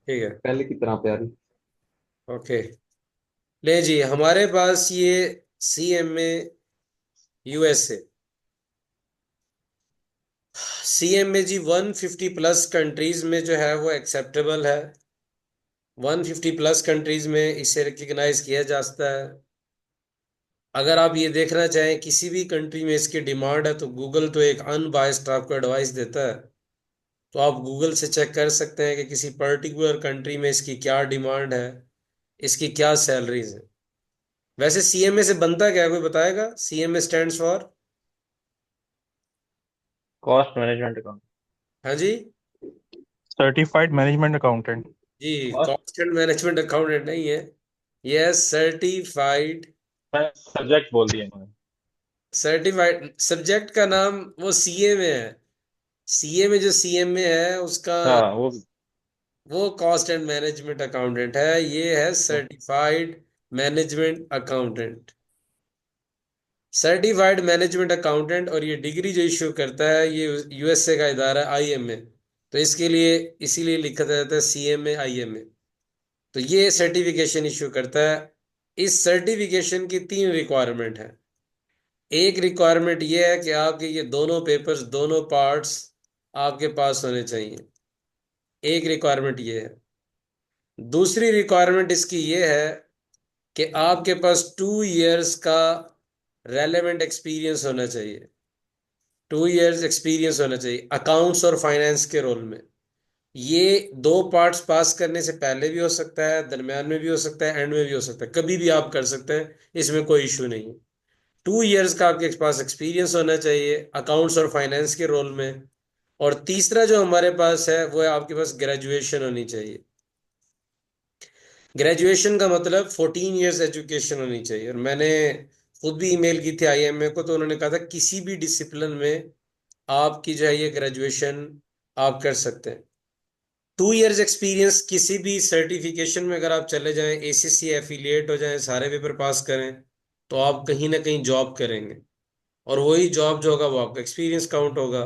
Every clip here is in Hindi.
ठीक है। पहले की तरह प्यारी। ओके। ले जी, हमारे पास ये CMA USA। CMA जी 150 प्लस कंट्रीज में जो है वो एक्सेप्टेबल है। 150 प्लस कंट्रीज में इसे रिकग्नाइज किया जाता है। अगर आप ये देखना चाहें किसी भी कंट्री में इसकी डिमांड है तो गूगल तो एक अनबायस्ड आपको एडवाइस देता है। तो आप गूगल से चेक कर सकते हैं कि किसी पर्टिकुलर कंट्री में इसकी क्या डिमांड है, इसकी क्या सैलरीज है। वैसे CMA से बनता क्या है, कोई बताएगा? CMA stands for? Cost management account. हाँ जी। Certified management accountant. जी, cost. Cost and management accountant नहीं है। यह सर्टिफाइड। सब्जेक्ट बोल दिया मैंने। सर्टिफाइड सब्जेक्ट का नाम वो CA में है। CA में जो CMA है उसका हाँ वो। वो कॉस्ट एंड मैनेजमेंट अकाउंटेंट है। ये है certified management accountant. Certified management accountant, और ये डिग्री जो इश्यू करता है ये USA का इदारा है, IMA। तो इसके लिए इसीलिए लिखा जाता है CMA IMA। तो ये सर्टिफिकेशन इश्यू करता है। इस सर्टिफिकेशन की 3 रिक्वायरमेंट है। एक रिक्वायरमेंट ये है कि आपके ये दोनों पेपर्स, दोनों पार्ट्स आपके पास होने चाहिए। एक रिक्वायरमेंट ये है। दूसरी रिक्वायरमेंट इसकी ये है कि आपके पास 2 इयर्स का रेलेवेंट एक्सपीरियंस होना चाहिए। 2 इयर्स एक्सपीरियंस होना चाहिए अकाउंट्स और फाइनेंस के रोल में। ये दो पार्ट्स पास करने से पहले भी हो सकता है, दरम्यान में भी हो सकता है, एंड में भी हो सकता है, कभी भी आप कर सकते हैं। इसमें कोई इशू नहीं है। 2 इयर्स का आपके पास एक्सपीरियंस होना चाहिए अकाउंट्स और फाइनेंस के रोल में। और तीसरा जो हमारे पास है वो है आपके पास ग्रेजुएशन होनी चाहिए। ग्रेजुएशन का मतलब 14 इयर्स एजुकेशन होनी चाहिए। और मैंने खुद भी ईमेल की थी IMA को, तो उन्होंने कहा था किसी भी डिसिप्लिन में आपकी जो है ये ग्रेजुएशन आप कर सकते हैं। 2 इयर्स एक्सपीरियंस किसी भी सर्टिफिकेशन में अगर आप चले जाएं, ACC एफिलिएट हो जाएं, सारे पेपर पास करें, तो आप कहीं ना कहीं जॉब करेंगे। और वही जॉब जो होगा वो आपका एक्सपीरियंस काउंट होगा।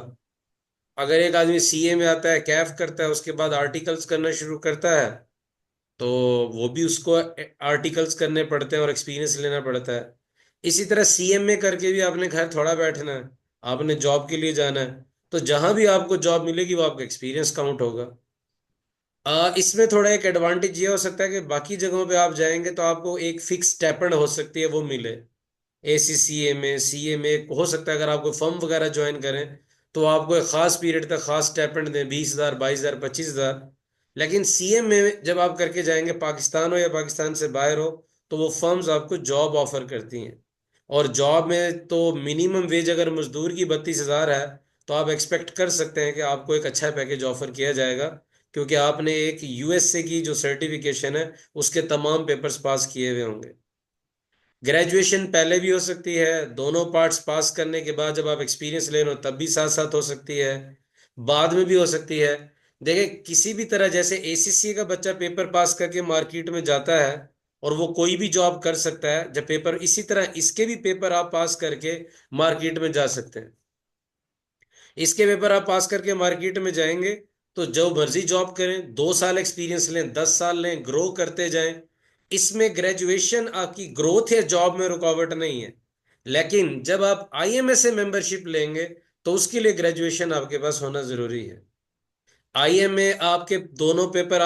अगर एक आदमी CA में आता है, कैफ करता है, उसके बाद आर्टिकल्स करना शुरू करता है, तो वो भी उसको आर्टिकल्स करने पड़ते हैं और एक्सपीरियंस लेना पड़ता है। इसी तरह CMA करके भी आपने घर थोड़ा बैठना है, आपने जॉब के लिए जाना है। तो जहां भी आपको जॉब मिलेगी वो आपका एक्सपीरियंस काउंट होगा। इसमें थोड़ा एक एडवांटेज ये हो सकता है कि बाकी जगहों पे आप जाएंगे तो आपको एक फिक्स स्टेपंड हो सकती है वो मिले। ACCA में, CA में हो सकता है अगर आपको फर्म वगैरह ज्वाइन करें तो आपको एक खास पीरियड तक खास स्टेपंड दें, 20,000, 22,000, 25,000। लेकिन CM में जब आप करके जाएंगे, पाकिस्तान हो या पाकिस्तान से बाहर हो, तो वो फर्म्स आपको जॉब ऑफर करती हैं। और जॉब में तो मिनिमम वेज अगर मजदूर की 32,000 है, तो आप एक्सपेक्ट कर सकते हैं कि आपको एक अच्छा पैकेज ऑफर किया जाएगा, क्योंकि आपने एक USA की जो सर्टिफिकेशन है उसके तमाम पेपर्स पास किए हुए होंगे। ग्रेजुएशन पहले भी हो सकती है, दोनों पार्ट्स पास करने के बाद जब आप एक्सपीरियंस ले लो तब भी साथ साथ हो सकती है, बाद में भी हो सकती है। देखिए, किसी भी तरह जैसे ACC का बच्चा पेपर पास करके मार्केट में जाता है और वो कोई भी जॉब कर सकता है जब पेपर, इसी तरह इसके भी पेपर आप पास करके मार्केट में जा सकते हैं। इसके पेपर आप पास करके मार्केट में जाएंगे तो जो मर्जी जॉब करें, 2 साल एक्सपीरियंस लें, 10 साल लें, ग्रो करते जाएं। इसमें ग्रेजुएशन आपकी ग्रोथ या जॉब में रुकावट नहीं है। लेकिन जब आप IMA से मेंबरशिप लेंगे तो उसके लिए ग्रेजुएशन आपके पास होना जरूरी है। IMA आपके दोनों पेपर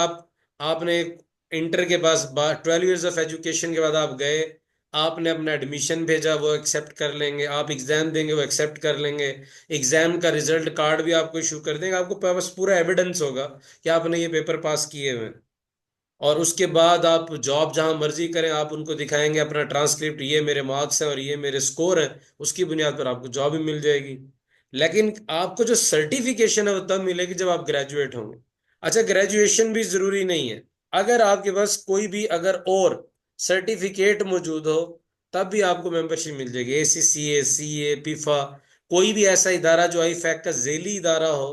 आपने इंटर के पास 12 इयर्स ऑफ एजुकेशन के बाद आप गए, आपने अपना एडमिशन भेजा, वो एक्सेप्ट कर लेंगे। आप एग्जाम देंगे, वो एक्सेप्ट कर लेंगे। एग्जाम का रिजल्ट कार्ड भी आपको इशू कर देंगे। आपको पास पूरा एविडेंस होगा कि आपने ये पेपर पास किए हुए हैं। और उसके बाद आप जॉब जहां मर्जी करें, आप उनको दिखाएंगे अपना ट्रांसक्रिप्ट, ये मेरे मार्क्स हैं और ये मेरे स्कोर हैं, उसकी बुनियाद पर आपको जॉब भी मिल जाएगी। लेकिन आपको जो सर्टिफिकेशन है वो तब मिलेगी जब आप ग्रेजुएट होंगे। अच्छा, ग्रेजुएशन भी जरूरी नहीं है। अगर आपके पास कोई भी अगर और सर्टिफिकेट मौजूद हो तब भी आपको मेंबरशिप मिल जाएगी। ACCA, CA, PIFA, कोई भी ऐसा इदारा जो IFAC का झेली इदारा हो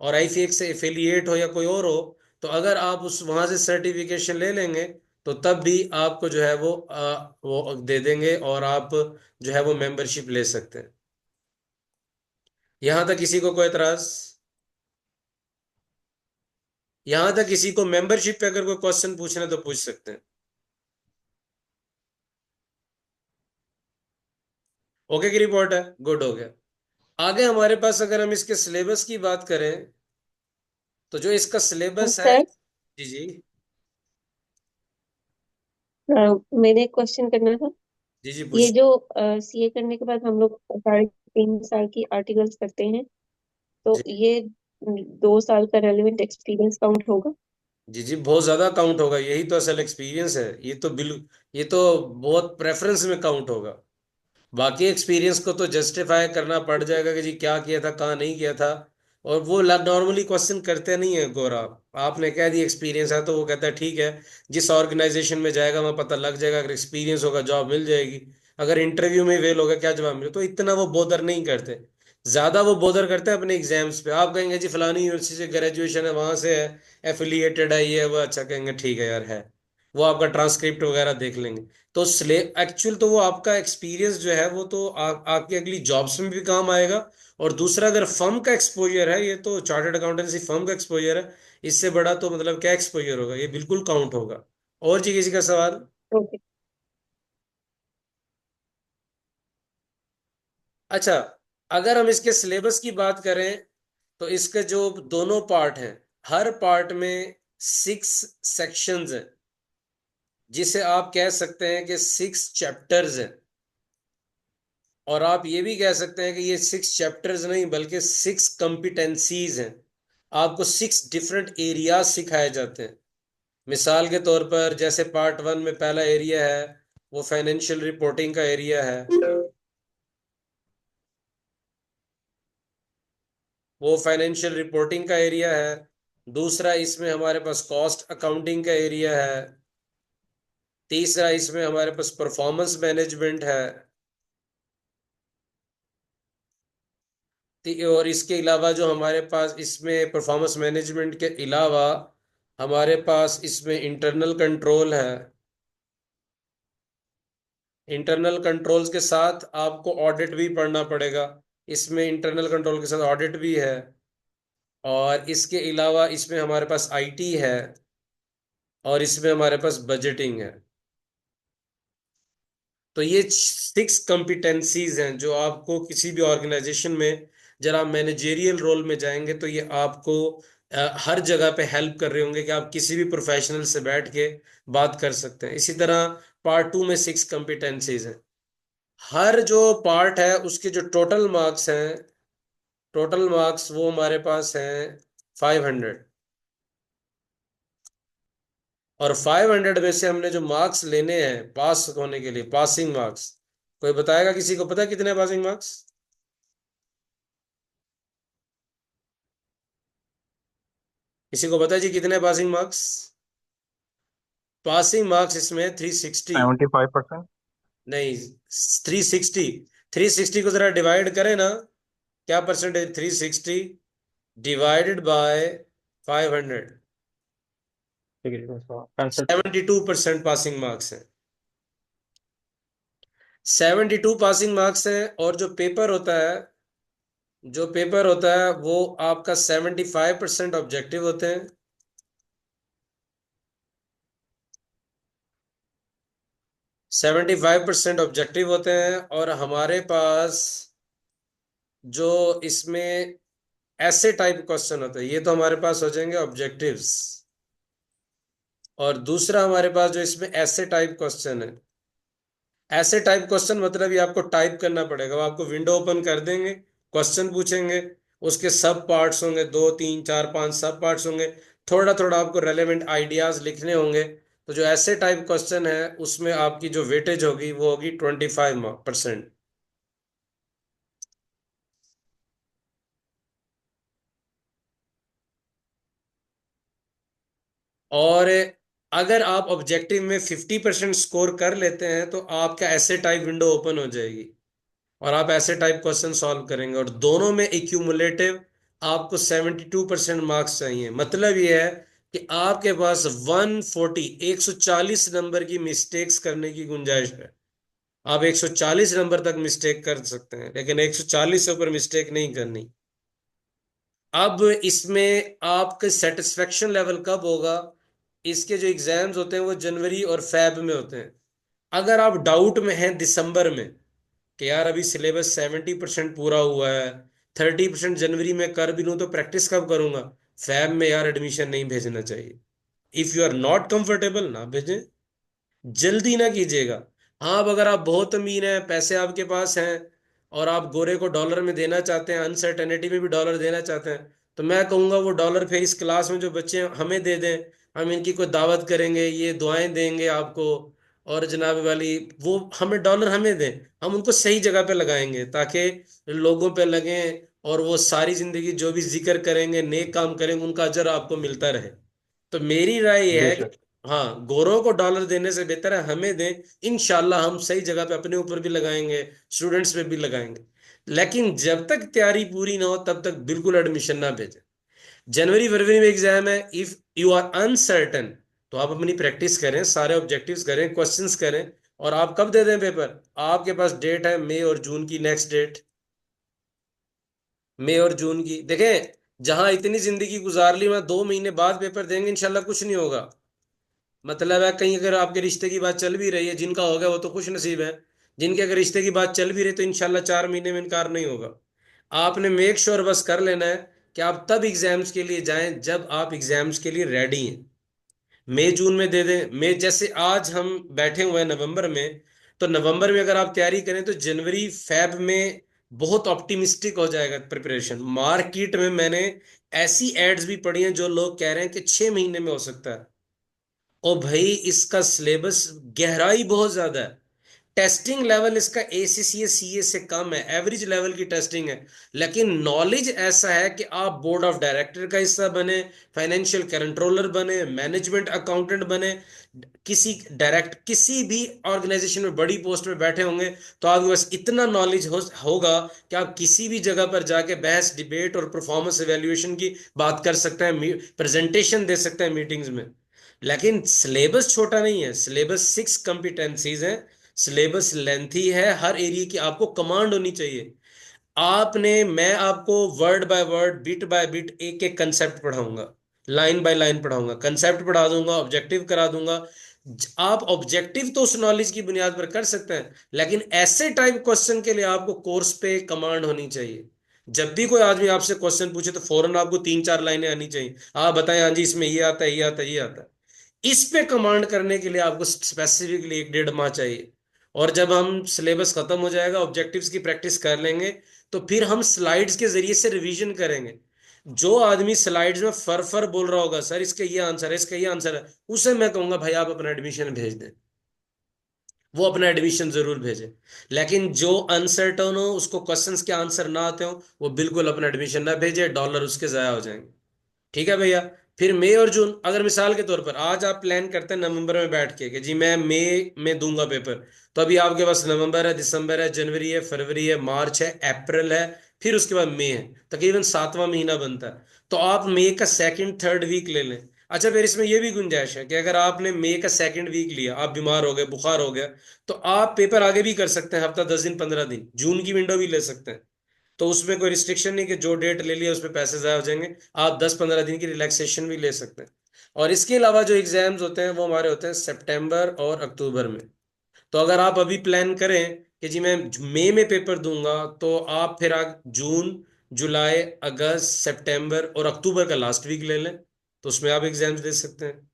और IFAC से एफिलिएट हो या कोई और हो, तो अगर आप उस वहां से सर्टिफिकेशन ले लेंगे तो तब भी आपको जो है वो दे देंगे और आप जो है वो मेंबरशिप ले सकते हैं। यहां तक किसी को कोई एतराज? यहां तक किसी को मेंबरशिप पे अगर कोई क्वेश्चन पूछना है तो पूछ सकते हैं। ओके की रिपोर्ट है, गुड हो गया। आगे हमारे पास अगर हम इसके सिलेबस की बात करें तो जो इसका सिलेबस है। सर, जी जी। मैंने एक क्वेश्चन करना था। जी जी ये पूछ। जो सीए करने के बाद हम लोग 3.5 साल की आर्टिकल्स करते हैं, तो जी ये 2 साल का रेलिवेंट एक्सपीरियंस काउंट होगा? जी जी, बहुत ज्यादा काउंट होगा, यही तो असल एक्सपीरियंस है। ये तो बहुत प्रेफरेंस में काउंट होगा। बाकी एक्सपीरियंस को तो जस्टिफाई करना पड़ जाएगा कि जी क्या किया था, कहाँ नहीं किया था। और वो नॉर्मली क्वेश्चन करते नहीं है गौरव। आपने कह दिया एक्सपीरियंस है तो वो कहता है ठीक है, जिस ऑर्गेनाइजेशन में जाएगा वहाँ पता लग जाएगा, अगर एक्सपीरियंस होगा जॉब मिल जाएगी। अगर इंटरव्यू में फेल होगा क्या जवाब मिले, तो इतना वो बोदर नहीं करते। ज्यादा वो बोदर करते हैं अपने एग्जाम्स पे। आप कहेंगे जी फलानी यूनिवर्सिटी से ग्रेजुएशन है, वहां से है, एफिलिएटेड है, ये है, वो, अच्छा कहेंगे ठीक है यार है। वो आपका ट्रांसक्रिप्ट वगैरह देख लेंगे। तो स्ले एक्चुअल तो वो आपका एक्सपीरियंस जो है वो तो आपकी अगली जॉब्स में भी काम आएगा। और दूसरा, अगर फर्म का एक्सपोजर है, ये तो चार्टर्ड अकाउंटेंसी फर्म का एक्सपोजर है, इससे बड़ा तो मतलब क्या एक्सपोजर होगा, ये बिल्कुल काउंट होगा। और जी किसी का सवाल? ओके। अच्छा, अगर हम इसके सिलेबस की बात करें तो इसके जो दोनों पार्ट हैं, हर पार्ट में 6 सेक्शंस हैं, जिसे आप कह सकते हैं कि 6 चैप्टर्स हैं। और आप ये भी कह सकते हैं कि ये 6 चैप्टर्स नहीं बल्कि 6 कॉम्पिटेंसीज हैं। आपको 6 डिफरेंट एरियाज सिखाए जाते हैं। मिसाल के तौर पर जैसे पार्ट 1 में पहला एरिया है वो फाइनेंशियल रिपोर्टिंग का एरिया है। वो फाइनेंशियल रिपोर्टिंग का एरिया है। दूसरा, इसमें हमारे पास कॉस्ट अकाउंटिंग का एरिया है। तीसरा, इसमें हमारे पास परफॉर्मेंस मैनेजमेंट है। और इसके अलावा जो हमारे पास इसमें परफॉर्मेंस मैनेजमेंट के अलावा हमारे पास इसमें इंटरनल कंट्रोल है। इंटरनल कंट्रोल्स के साथ आपको ऑडिट भी पढ़ना पड़ेगा। इसमें इंटरनल कंट्रोल के साथ ऑडिट भी है। और इसके अलावा इसमें हमारे पास आईटी है। और इसमें हमारे पास बजटिंग है। तो ये 6 कॉम्पिटेंसीज हैं जो आपको किसी भी ऑर्गेनाइजेशन में, जब आप मैनेजेरियल रोल में जाएंगे तो ये आपको हर जगह पे हेल्प कर रहे होंगे कि आप किसी भी प्रोफेशनल से बैठ के बात कर सकते हैं। इसी तरह पार्ट 2 में 6 कॉम्पिटेंसीज हैं। हर जो पार्ट है उसके जो टोटल मार्क्स हैं, टोटल मार्क्स वो हमारे पास हैं 500। और 500 में से हमने जो मार्क्स लेने हैं पास होने के लिए, पासिंग मार्क्स, कोई बताएगा? किसी को पता है कितने पासिंग मार्क्स? किसी को पता है जी कितने पासिंग मार्क्स? पासिंग मार्क्स इसमें 360। 75%. नहीं, 360। 360 को जरा डिवाइड करें ना, क्या परसेंटेज? 360 डिवाइडेड बाय 500, डिग्री में 65। 72% पासिंग मार्क्स है। 72 पासिंग मार्क्स है। और जो पेपर होता है वो आपका 75% ऑब्जेक्टिव होते हैं। 75% ऑब्जेक्टिव होते हैं। और हमारे पास जो इसमें ऐसे टाइप क्वेश्चन होते हैं, ये तो हमारे पास हो जाएंगे ऑब्जेक्टिव्स। और दूसरा हमारे पास जो इसमें ऐसे टाइप क्वेश्चन है, ऐसे टाइप क्वेश्चन मतलब ये आपको टाइप करना पड़ेगा। वो आपको विंडो ओपन कर देंगे, क्वेश्चन पूछेंगे, उसके सब पार्ट्स होंगे, 2 3 4 5 सब पार्ट्स होंगे। थोड़ा थोड़ा आपको रेलेवेंट आइडियाज लिखने होंगे। तो जो ऐसे टाइप क्वेश्चन है उसमें आपकी जो वेटेज होगी वो होगी 25%। और अगर आप ऑब्जेक्टिव में 50% स्कोर कर लेते हैं तो आपका ऐसे टाइप विंडो ओपन हो जाएगी। और आप ऐसे टाइप क्वेश्चन सॉल्व करेंगे। और दोनों में एक्यूमुलेटिव आपको 72% मार्क्स चाहिए। मतलब ये है कि आपके पास 140 नंबर की मिस्टेक्स करने की गुंजाइश है। आप 140 नंबर तक मिस्टेक कर सकते हैं, लेकिन 140 से ऊपर मिस्टेक नहीं करनी। अब इसमें आपका सेटिस्फेक्शन लेवल कब होगा? इसके जो एग्जाम्स होते हैं वो जनवरी और फेब में होते हैं। अगर आप डाउट में हैं दिसंबर में कि यार अभी सिलेबस 70% पूरा हुआ है, 30% जनवरी में कर भी लूँ तो प्रैक्टिस कब करूंगा, फैब में यार एडमिशन नहीं भेजना चाहिए। If you are not comfortable ना भेजें, जल्दी ना कीजिएगा। हाँ, अब अगर आप बहुत अमीर हैं, पैसे आपके पास हैं और आप गोरे को डॉलर में देना चाहते हैं, अनसर्टेनिटी में भी डॉलर देना चाहते हैं, तो मैं कहूँगा वो डॉलर फिर इस क्लास में जो बच्चे हैं हमें दे दें। हम इनकी कोई दावत करेंगे, ये दुआएं देंगे आपको, और जनाब वाली वो हमें डॉलर हमें दें, हम उनको सही जगह पे लगाएंगे ताकि लोगों पे लगें और वो सारी जिंदगी जो भी जिक्र करेंगे, नेक काम करेंगे, उनका अजर आपको मिलता रहे। तो मेरी राय यह जी है कि सर। हाँ, गोरों को डॉलर देने से बेहतर है हमें दें। इंशाल्लाह हम सही जगह पे अपने ऊपर भी लगाएंगे, स्टूडेंट्स पे भी लगाएंगे। लेकिन जब तक तैयारी पूरी ना हो तब तक बिल्कुल एडमिशन ना भेजें। जनवरी फरवरी में एग्जाम है, इफ यू आर अनसर्टन तो आप अपनी प्रैक्टिस करें, सारे ऑब्जेक्टिव्स करें, क्वेश्चंस करें, और आप कब दे दें पेपर? आपके पास डेट है मई और जून की, नेक्स्ट डेट मई और जून की। देखें, जहां इतनी जिंदगी गुजार ली, वहां 2 महीने बाद पेपर देंगे इंशाल्लाह कुछ नहीं होगा। मतलब है कहीं अगर आपके रिश्ते की बात चल भी रही है, जिनका हो गया वो तो खुश नसीब है, जिनके अगर रिश्ते की बात चल भी रही तो इंशाल्लाह 4 महीने में इनकार नहीं होगा। आपने मेक श्योर बस कर लेना है कि आप तब एग्जाम्स के लिए जाएं जब आप एग्जाम्स के लिए रेडी हैं। मई जून में दे दें। मई जैसे आज हम बैठे हुए हैं नवंबर में, तो नवंबर में अगर आप तैयारी करें तो जनवरी फेब में बहुत ऑप्टिमिस्टिक हो जाएगा प्रिपरेशन। मार्केट में मैंने ऐसी एड्स भी पढ़ी हैं जो लोग कह रहे हैं कि 6 महीने में हो सकता है। ओ भाई, इसका सिलेबस गहराई बहुत ज्यादा है। टेस्टिंग लेवल इसका एसीसीए सीए से कम है, एवरेज लेवल की टेस्टिंग है। लेकिन नॉलेज ऐसा है कि आप बोर्ड ऑफ डायरेक्टर का हिस्सा बने, फाइनेंशियल कंट्रोलर बने, मैनेजमेंट अकाउंटेंट बने, किसी भी ऑर्गेनाइजेशन में बड़ी पोस्ट में बैठे होंगे, तो आपके पास इतना नॉलेज होगा कि आप किसी भी जगह पर जाके बहस डिबेट और परफॉर्मेंस एवेल्युएशन की बात कर सकते हैं, प्रेजेंटेशन दे सकते हैं मीटिंग्स में। लेकिन सिलेबस छोटा नहीं है, सिलेबस 6 कॉम्पिटेंसीज है, सिलेबस लेंथी है, हर एरिया की आपको कमांड होनी चाहिए। मैं आपको word by word, bit by bit, एक एक कंसेप्ट पढ़ाऊंगा, लाइन बाय लाइन पढ़ाऊंगा, कंसेप्ट पढ़ा दूंगा, ऑब्जेक्टिव करा दूंगा। आप ऑब्जेक्टिव तो उस नॉलेज की बुनियाद पर कर सकते हैं, लेकिन ऐसे टाइप क्वेश्चन के लिए आपको कोर्स पे कमांड होनी चाहिए। जब भी कोई आदमी आपसे क्वेश्चन पूछे तो फौरन आपको 3-4 लाइनें आनी चाहिए। आप बताएं, हाँ जी इसमें ये आता है, ये आता है, ये आता है। इस पे कमांड करने के लिए आपको स्पेसिफिकली 1-1.5 माह चाहिए। और जब हम सिलेबस खत्म हो जाएगा, ऑब्जेक्टिव्स की प्रैक्टिस कर लेंगे, तो फिर हम स्लाइड्स के जरिए से रिवीजन करेंगे। जो आदमी स्लाइड्स में फर फर बोल रहा होगा, सर इसका ये आंसर है, इसका ये आंसर है, उसे मैं कहूंगा भाई आप अपना एडमिशन भेज दें, वो अपना एडमिशन जरूर भेजे। लेकिन जो अनसर्टन हो, उसको क्वेश्चंस के आंसर ना आते हो, वो बिल्कुल अपना एडमिशन ना भेजे, डॉलर उसके जाया हो जाएंगे। ठीक है भैया। फिर मई और जून, अगर मिसाल के तौर पर आज आप प्लान करते हैं नवंबर में बैठ के कि जी मैं मई में दूंगा पेपर, तो अभी आपके पास नवंबर है, दिसंबर है, जनवरी है, फरवरी है, मार्च है, अप्रैल है, फिर उसके बाद मई है, तकरीबन 7वां महीना बनता है। तो आप मई का सेकंड थर्ड वीक ले लें। अच्छा, फिर इसमें यह भी गुंजाइश है कि अगर आपने मई का सेकंड वीक लिया, आप बीमार हो गए, बुखार हो गया, तो आप पेपर आगे भी कर सकते हैं, हफ्ता 10 दिन 15 दिन, जून की विंडो भी ले सकते हैं। तो उसमें कोई रिस्ट्रिक्शन नहीं कि जो डेट ले लिया उस पर पैसे ज़ाया हो जाएंगे। आप 10-15 दिन की रिलैक्सेशन भी ले सकते हैं। और इसके अलावा जो एग्जाम्स होते हैं वो हमारे होते हैं सितंबर और अक्टूबर में। तो अगर आप अभी प्लान करें कि जी मैं मई में पेपर दूंगा, तो आप फिर जून, जुलाई, अगस्त, सितंबर और अक्टूबर का लास्ट वीक ले लें, तो उसमें आप एग्जाम्स दे सकते हैं।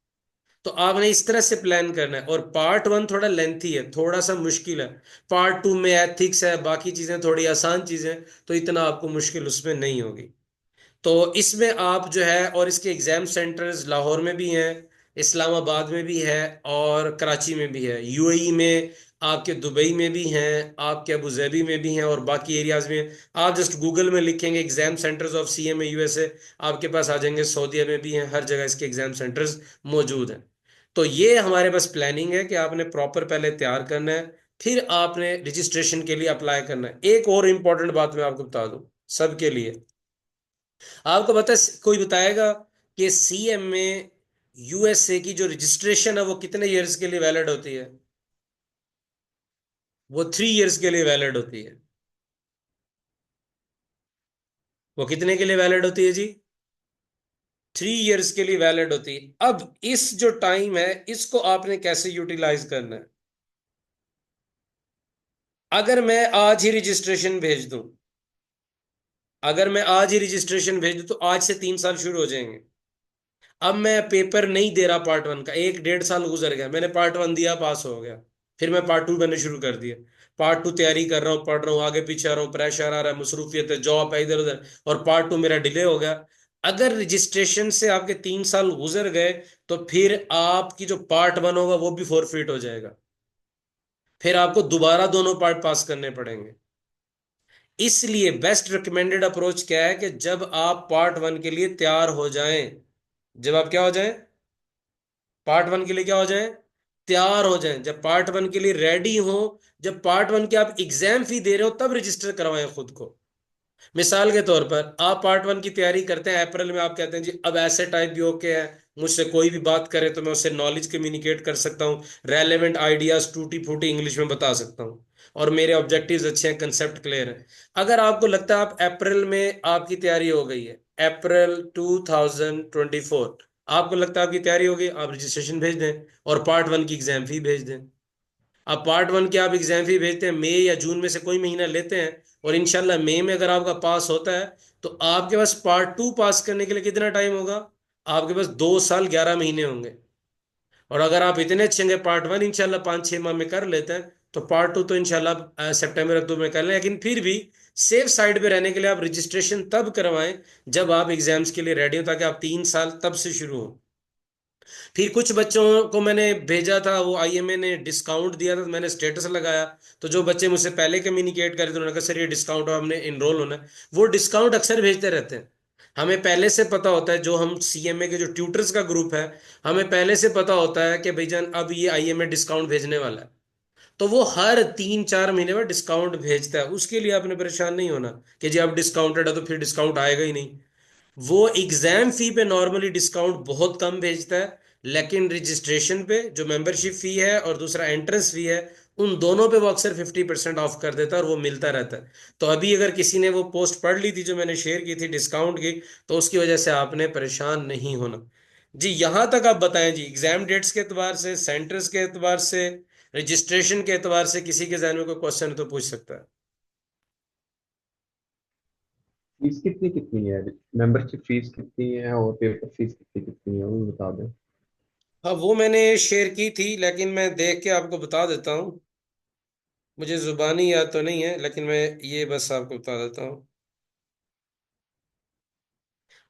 तो आपने इस तरह से प्लान करना है। और पार्ट 1 थोड़ा लेंथी है, थोड़ा सा मुश्किल है। पार्ट 2 में एथिक्स है, बाकी चीजें थोड़ी आसान चीजें, तो इतना आपको मुश्किल उसमें नहीं होगी। तो इसमें आप जो है, और इसके एग्जाम सेंटर्स लाहौर में भी हैं, इस्लामाबाद में भी है, और कराची में भी है, यूएई में, आपके दुबई में भी हैं, आपके अबू धाबी में भी हैं, और बाकी एरियाज में हैं। आप जस्ट गूगल में लिखेंगे exam centres of CMA USA, आपके पास आ जाएंगे। सऊदीया में भी हैं, हर जगह इसके एग्जाम सेंटर्स मौजूद हैं। तो ये हमारे पास प्लानिंग है कि आपने प्रॉपर पहले तैयार करना है, फिर आपने रजिस्ट्रेशन के लिए अप्लाई करना है। एक और इम्पॉर्टेंट बात मैं आपको बता दूं सबके लिए। आपको बता, कोई बताएगा कि सीएम में यूएसए की जो रजिस्ट्रेशन है वो कितने इयर्स के लिए वैलिड होती है? वो 3 इयर्स के लिए वैलिड होती है। वो कितने के लिए वैलिड होती है जी? 3 इयर्स के लिए वैलिड होती है। अब इस जो टाइम है इसको आपने कैसे यूटिलाइज करना है? अगर मैं आज ही रजिस्ट्रेशन भेज दूं, अगर मैं आज ही रजिस्ट्रेशन भेज दूं तो आज से 3 साल शुरू हो जाएंगे। अब मैं पेपर नहीं दे रहा पार्ट वन का, 1 1.5 साल गुजर गया, मैंने पार्ट वन दिया, पास हो गया, फिर मैं पार्ट टू मैंने शुरू कर दिया, पार्ट टू तैयारी कर रहा हूँ, पढ़ रहा हूँ, आगे पीछे आ रहा हूँ, प्रेशर आ रहा है, मसरूफियत है, जॉब है, इधर उधर, और पार्ट टू मेरा डिले हो गया। अगर रजिस्ट्रेशन से आपके 3 साल गुजर गए तो फिर आपकी जो पार्ट वन होगा वो भी फॉरफिट हो जाएगा, फिर आपको दोबारा दोनों पार्ट पास करने पड़ेंगे। इसलिए बेस्ट रिकमेंडेड अप्रोच क्या है कि जब आप पार्ट वन के लिए तैयार हो जाएं, जब आप क्या हो जाएं, पार्ट वन के लिए क्या हो जाएं, तैयार हो जाएं, जब पार्ट वन के लिए रेडी हो, जब पार्ट वन के आप एग्जाम फी दे रहे हो तब रजिस्टर करवाएं खुद को। मिसाल के तौर पर आप पार्ट वन की तैयारी करते हैं, अप्रैल में आप कहते हैं जी अब ऐसे टाइप भी ओके है, मुझसे कोई भी बात करे तो मैं उससे नॉलेज कम्युनिकेट कर सकता हूँ, रेलेवेंट आइडियाज टूटी फूटी इंग्लिश में बता सकता हूँ, और मेरे ऑब्जेक्टिव्स अच्छे हैं, कंसेप्ट क्लियर है। अगर आपको लगता है आप अप्रैल में आपकी तैयारी हो गई है, अप्रैल 2024 आपको लगता है आपकी तैयारी हो गई, आप रजिस्ट्रेशन भेज दें और पार्ट वन की एग्जाम फी भेज दें। अब पार्ट वन की आप एग्जाम फी भेजते हैं, मई या जून में से कोई महीना लेते हैं, और इंशाल्लाह मई में अगर आपका पास होता है तो आपके पास पार्ट टू पास करने के लिए कितना टाइम होगा? आपके पास 2 साल 11 महीने होंगे। और अगर आप इतने अच्छे होंगे, पार्ट वन इंशाल्लाह 5 6 माह में कर लेते हैं, तो पार्ट टू तो इंशाल्लाह सितंबर अक्टूबर में कर लें। लेकिन फिर भी सेफ साइड पे रहने के लिए आप रजिस्ट्रेशन तब करवाएं जब आप एग्जाम्स के लिए रेडी हो, ताकि आप 3 साल तब से शुरू हो। फिर कुछ बच्चों को मैंने भेजा था, वो आईएमए ने डिस्काउंट दिया था तो मैंने स्टेटस लगाया, तो जो बच्चे मुझसे पहले कम्युनिकेट करे थे उन्होंने कहा सर ये डिस्काउंट है, हमने इनरोल होना है। वो डिस्काउंट अक्सर भेजते रहते हैं, हमें पहले से पता होता है, जो हम सीएमए के जो ट्यूटर्स का ग्रुप है, हमें पहले से पता होता है कि भाईजान अब ये आईएमए डिस्काउंट भेजने वाला है, तो वो हर 3 4 महीने में डिस्काउंट भेजता है। उसके लिए आपने परेशान नहीं होना कि जी अब डिस्काउंटेड है तो फिर डिस्काउंट आएगा ही नहीं। वो एग्जाम फी पे नॉर्मली डिस्काउंट बहुत कम भेजता है, लेकिन रजिस्ट्रेशन पे जो मेंबरशिप फी है और दूसरा एंट्रेंस फी है, उन दोनों पे वो अक्सर 50% ऑफ कर देता है और वो मिलता रहता है। तो अभी अगर किसी ने वो पोस्ट पढ़ ली थी जो मैंने शेयर की थी डिस्काउंट की, तो उसकी वजह से आपने परेशान नहीं होना। जी यहां तक आप बताएं जी, एग्जाम डेट्स के एतबार से, सेंटर्स के एतबार से, रजिस्ट्रेशन के एतबार से किसी के जहन में कोई क्वेश्चन है तो पूछ सकता है। फीस कितनी कितनी है? मेंबरशिप फीस कितनी है और पेपर फीस कितनी कितनी है, वो भी बता दें। हाँ वो मैंने शेयर की थी, लेकिन मैं देख के आपको बता देता हूँ, मुझे जुबानी याद तो नहीं है, लेकिन मैं ये बस आपको बता देता हूँ।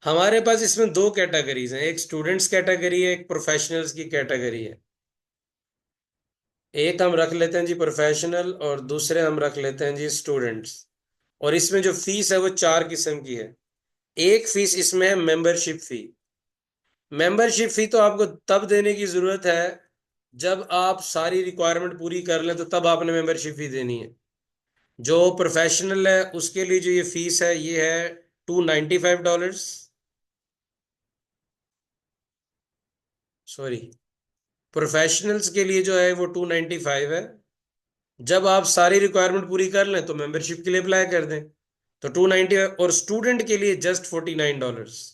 हमारे पास इसमें 2 कैटेगरीज हैं, एक स्टूडेंट्स कैटेगरी है, एक प्रोफेशनल्स की कैटेगरी है। एक हम रख लेते हैं जी प्रोफेशनल और दूसरे हम रख लेते हैं जी स्टूडेंट्स। और इसमें जो फीस है वो 4 किस्म की है। एक फीस इसमें है मेंबरशिप फी। मेंबरशिप फी तो आपको तब देने की जरूरत है जब आप सारी रिक्वायरमेंट पूरी कर लें, तो तब आपने मेंबरशिप फी देनी है। जो प्रोफेशनल है उसके लिए जो ये फीस है ये है $295। सॉरी, प्रोफेशनल्स के लिए जो है वो 295 है। जब आप सारी रिक्वायरमेंट पूरी कर लें तो मेंबरशिप के लिए अप्लाई कर दें, तो 295। और स्टूडेंट के लिए जस्ट $49।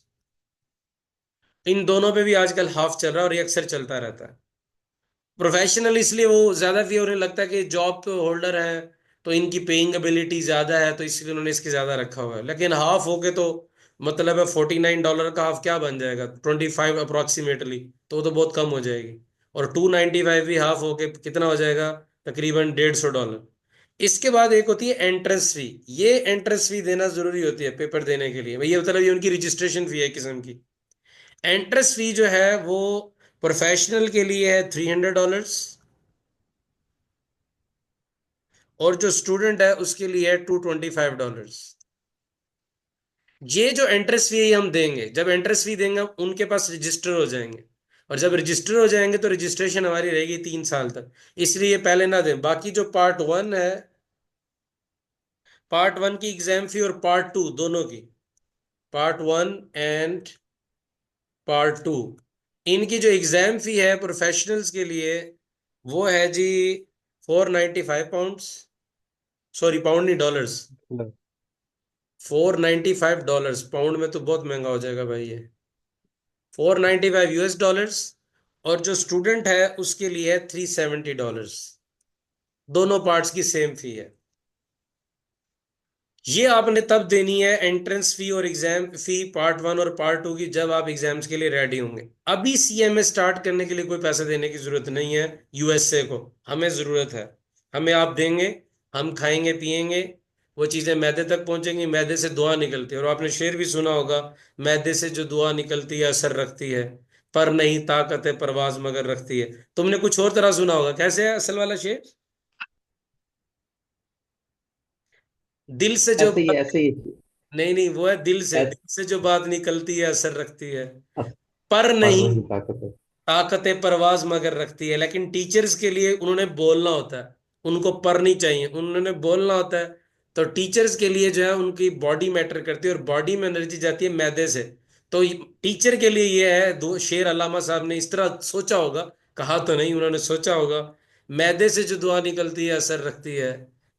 इन दोनों पे भी आजकल हाफ चल रहा है और ये अक्सर चलता रहता है। प्रोफेशनल इसलिए वो ज्यादा फी, उन्हें लगता है कि जॉब होल्डर है तो इनकी पेइंग एबिलिटी ज्यादा है, तो इसलिए उन्होंने इसके ज्यादा रखा हुआ है। लेकिन हाफ होके तो मतलब है $49 का हाफ क्या बन जाएगा, 25 अप्रोक्सीमेटली, तो वो तो बहुत कम हो जाएगी। और 295 भी हाफ होके कितना हो जाएगा, तकरीबन $150। इसके बाद एक होती है एंट्रेंस फी। ये एंट्रेंस फी देना जरूरी होती है पेपर देने के लिए, भाई ये मतलब ये उनकी रजिस्ट्रेशन फी है एक किस्म की। एंट्रेंस फी जो है वो प्रोफेशनल के लिए है $300, और जो स्टूडेंट है उसके लिए है $225। ये जो एंट्रेंस फी हम देंगे, जब एंट्रेंस फी देंगे उनके पास रजिस्टर हो जाएंगे, और जब रजिस्टर हो जाएंगे तो रजिस्ट्रेशन हमारी रहेगी 3 साल तक, इसलिए ये पहले ना दें। बाकी जो पार्ट वन है, पार्ट वन की एग्जाम फी और पार्ट टू दोनों की, part one and part two, इनकी जो एग्जाम फी है प्रोफेशनल्स के लिए वो है जी £495। सॉरी पाउंड नहीं, डॉलर्स। $495, पाउंड में तो बहुत महंगा हो जाएगा भाई ये। $495, और जो स्टूडेंट है उसके लिए है $370। दोनों पार्ट्स की सेम फी है। ये आपने तब देनी है एंट्रेंस फी और एग्जाम फी पार्ट 1 और पार्ट 2 की, जब आप एग्जाम्स के लिए रेडी होंगे। अभी सीएमए स्टार्ट करने के लिए कोई पैसा देने की जरूरत नहीं है यूएसए को, हमें जरूरत है। हमें आप देंगे, हम खाएंगे पिएंगे, वो चीजें मैदे तक पहुंचेंगी, मैदे से दुआ निकलती है। और आपने शेर भी सुना होगा, मैदे से जो दुआ निकलती है असर रखती है, पर नहीं ताकत है परवाज मगर रखती है। तुमने कुछ और तरह सुना होगा, कैसे है असल वाला शेर? दिल से जो ऐसे ही बात, ऐसे ही। नहीं नहीं, वो है दिल से, ऐसे, दिल से जो बात निकलती है असर रखती है, पर पर नहीं नहीं ताकत है। ताकत परवाज मगर रखती है। लेकिन टीचर्स के लिए उन्होंने बोलना होता है, उनको पर नहीं चाहिए, उन्होंने बोलना होता है। तो टीचर्स के लिए जो है उनकी बॉडी मैटर करती है, और बॉडी में एनर्जी जाती है मैदे से। तो टीचर के लिए ये है, दो शेर अल्लामा साहब ने इस तरह सोचा होगा, कहा तो नहीं, उन्होंने सोचा होगा, मैदे से जो दुआ निकलती है असर रखती है,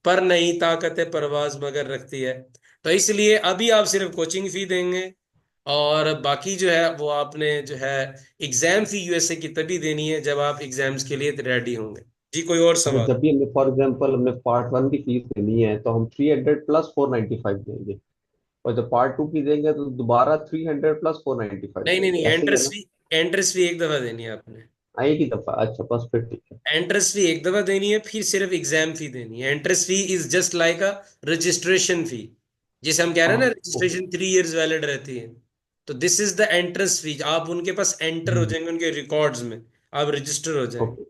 पर नहीं ताकत परवाज मगर रखती है। तो इसलिए अभी आप सिर्फ कोचिंग फी देंगे, और बाकी जो है वो आपने जो है एग्जाम फी यूएसए की तभी देनी है जब आप एग्जाम्स के लिए रेडी होंगे। जी कोई और अच्छा, सवाल? जब भी हमने फॉर एग्जांपल हमने पार्ट 1 की फीस देनी है तो हम 300 प्लस 495 देंगे, और जब पार्ट 2 की देंगे तो दोबारा 300 प्लस 495 नहीं नहीं नहीं, देंगे, ऐसे ही है ना? एंट्रेंस फी एक दफा देनी है आपने। एक ही दफा? अच्छा, बस फिर ठीक है। एंट्रेंस फी एक दफा देनी है, फिर सिर्फ एग्जाम फी देनी है। Entrance fee is just like a registration fee, जिसे हम कह रहे हाँ, हैं ना ओके। रजिस्ट्रेशन 3 इयर्स वैलिड रहती है। तो this is the entrance fee, आप उनके पास एंटर हो जाएंगे, उनके रिकॉर्ड्स में आप रजिस्टर हो ओके,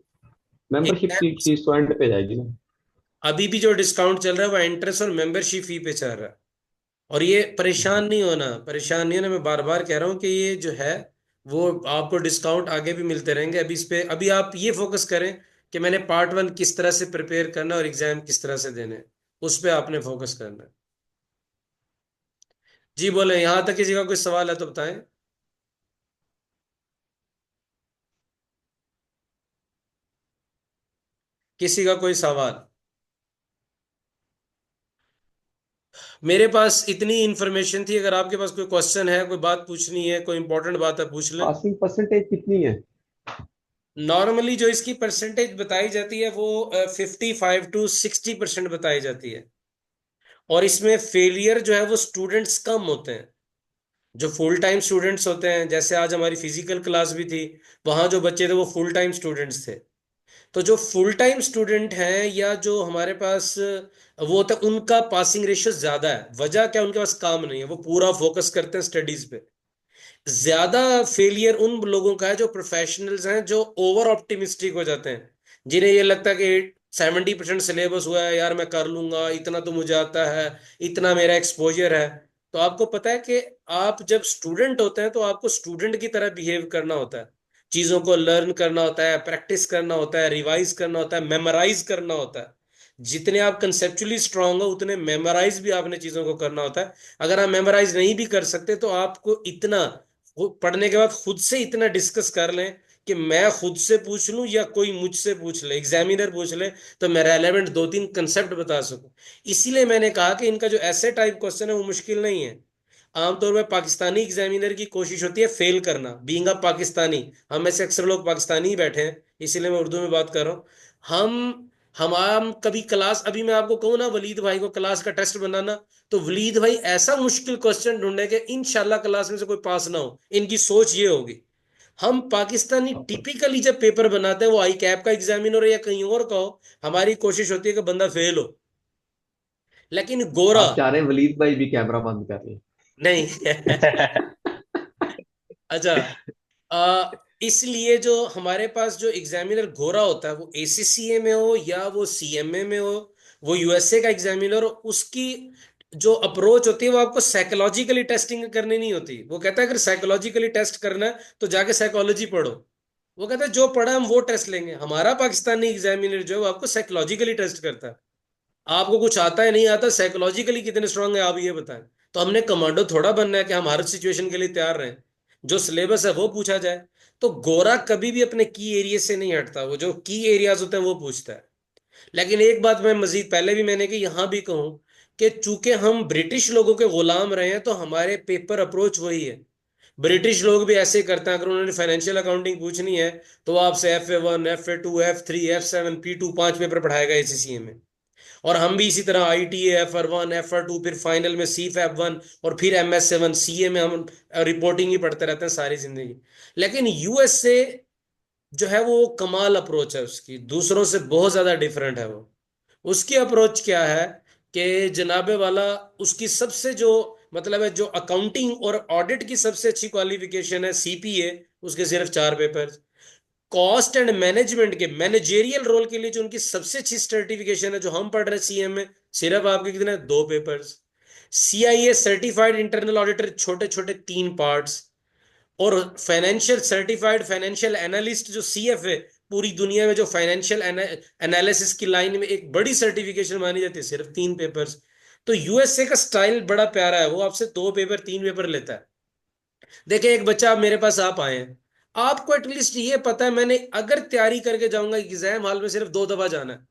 मेंबरशिप जाएंगे। की फीस तो एंड पे जाएगी ना? अभी भी जो डिस्काउंट चल रहा है वो एंट्रेंस और मेंबरशिप फी पे चल रहा है। और ये परेशान नहीं होना, परेशान नहीं होना, मैं बार बार कह रहा हूँ कि ये जो है वो आपको डिस्काउंट आगे भी मिलते रहेंगे। अभी इस पे अभी आप ये फोकस करें कि मैंने पार्ट 1 किस तरह से प्रिपेयर करना और एग्जाम किस तरह से देने हैं, उस पे आपने फोकस करना है। जी बोले, यहां तक किसी का कोई सवाल है तो बताएं। किसी का कोई सवाल? मेरे पास इतनी इंफॉर्मेशन थी, अगर आपके पास कोई क्वेश्चन है, कोई बात पूछनी है, कोई इंपॉर्टेंट बात है, पूछ लें। पासिंग परसेंटेज कितनी है? नॉर्मली जो इसकी परसेंटेज बताई जाती है वो 55 to 60% बताई जाती है। और इसमें फेलियर जो है वो स्टूडेंट्स कम होते हैं, जो फुल टाइम स्टूडेंट्स होते हैं। जैसे आज हमारी फिजिकल क्लास भी थी, वहां जो बच्चे थे वो फुल टाइम स्टूडेंट्स थे। तो जो फुल टाइम स्टूडेंट हैं या जो हमारे पास वो होता है, उनका पासिंग रेशियो ज्यादा है। वजह क्या? उनके पास काम नहीं है, वो पूरा फोकस करते हैं स्टडीज पे। ज्यादा फेलियर उन लोगों का है जो प्रोफेशनल्स हैं, जो ओवर ऑप्टिमिस्टिक हो जाते हैं, जिन्हें ये लगता है कि 70% सिलेबस हुआ है यार, मैं कर लूंगा, इतना तो मुझे आता है, इतना मेरा एक्सपोजर है। तो आपको पता है कि आप जब स्टूडेंट होते हैं तो आपको स्टूडेंट की तरह बिहेव करना होता है, चीजों को लर्न करना होता है, प्रैक्टिस करना होता है, रिवाइज करना होता है, मेमोराइज करना होता है। जितने आप कंसेप्चुअली स्ट्रांग हो उतने मेमोराइज भी आपने चीजों को करना होता है। अगर आप मेमोराइज नहीं भी कर सकते तो आपको इतना, वो पढ़ने के बाद खुद से इतना डिस्कस कर लें कि मैं खुद से पूछ लूं या कोई मुझसे पूछ ले, एग्जामिनर पूछ ले, तो मैं रेलेवेंट 2-3 कंसेप्ट बता सकूं। इसीलिए मैंने कहा कि इनका जो ऐसे टाइप क्वेश्चन है वो मुश्किल नहीं है। आमतौर पर पाकिस्तानी एग्जामिनर की कोशिश होती है फेल करना, बीइंग अ पाकिस्तानी। हम में से अक्सर लोग पाकिस्तानी ही बैठे हैं, इसीलिए मैं उर्दू में बात कर रहा हूँ। हम कभी क्लास, अभी मैं आपको कहूँ ना वलीद भाई को क्लास का टेस्ट बनाना, तो वलीद भाई ऐसा मुश्किल क्वेश्चन ढूंढे कि इंशाल्लाह क्लास में से कोई पास ना हो, इनकी सोच ये होगी। हम पाकिस्तानी टिपिकली जब पेपर बनाते हैं, वो आई कैप का एग्जामिनर हो या कहीं और का हो, हमारी कोशिश होती है कि बंदा फेल हो। लेकिन गोरा आप चाह रहे हैं वलीद भाई भी कैमरा बंद कर लें? नहीं। अच्छा, इसलिए जो हमारे पास जो एग्जामिनर गोरा होता है, वो एसीसीए में हो या वो सीएमए में हो, वो यूएसए का एग्जामिनर हो, उसकी जो अप्रोच होती है वो आपको साइकोलॉजिकली टेस्टिंग करनी नहीं होती। वो कहता है अगर साइकोलॉजिकली टेस्ट करना है तो जाके साइकोलॉजी पढ़ो। वो कहता है जो पढ़ा हम वो टेस्ट लेंगे। हमारा पाकिस्तानी एग्जामिनर जो है वो आपको साइकोलॉजिकली टेस्ट करता है। आपको कुछ आता है नहीं आता, साइकोलॉजिकली कितने स्ट्रांग है आप ये बताएं। तो हमने कमांडो थोड़ा बनना है कि हम हर सिचुएशन के लिए तैयार रहें, जो सिलेबस है वो पूछा जाए। तो गोरा कभी भी अपने की एरिया से नहीं हटता, वो जो की एरियाज होते हैं वो पूछता है। लेकिन एक बात मैं मजीद पहले भी मैंने कि यहां भी कहूं कि चूंकि हम ब्रिटिश लोगों के गुलाम रहे हैं तो हमारे पेपर अप्रोच वही है। ब्रिटिश लोग भी ऐसे ही करते हैं, अगर उन्होंने फाइनेंशियल अकाउंटिंग पूछनी है तो वो आपसे FA1 FA2 F3 F7 P2 5 paper पढ़ाएगा ACCA में। और हम भी इसी तरह ITA FR1 FR2 फिर फाइनल में CFAP1 और फिर MS7 CA में हम रिपोर्टिंग ही पढ़ते रहते हैं सारी जिंदगी। लेकिन USA जो है वो कमाल अप्रोच है उसकी, दूसरों से बहुत ज्यादा डिफरेंट है वो। उसकी अप्रोच क्या है कि जनाबे वाला, उसकी सबसे जो मतलब है, जो अकाउंटिंग और ऑडिट की सबसे अच्छी क्वालिफिकेशन है CPA, उसके सिर्फ 4 पेपर। कॉस्ट एंड मैनेजमेंट के मैनेजेरियल रोल के लिए जो उनकी सबसे अच्छी सर्टिफिकेशन है जो हम पढ़ रहे हैं CM में, सिर्फ आपके कितने 2 papers. CIA certified internal auditor छोटे छोटे 3 पार्ट्स। और फाइनेंशियल सर्टिफाइड फाइनेंशियल एनालिस्ट जो CF है, पूरी दुनिया में जो फाइनेंशियल एनालिसिस की लाइन में एक बड़ी सर्टिफिकेशन मानी जाती है, सिर्फ 3 पेपर्स। तो USA का स्टाइल बड़ा प्यारा है, वो आपसे 2 पेपर 3 पेपर लेता है। देखिए एक बच्चा, आप मेरे पास आप आए हैं, आपको एटलीस्ट ये पता है मैंने अगर तैयारी करके जाऊंगा एग्जाम हॉल में सिर्फ 2 दफा जाना है।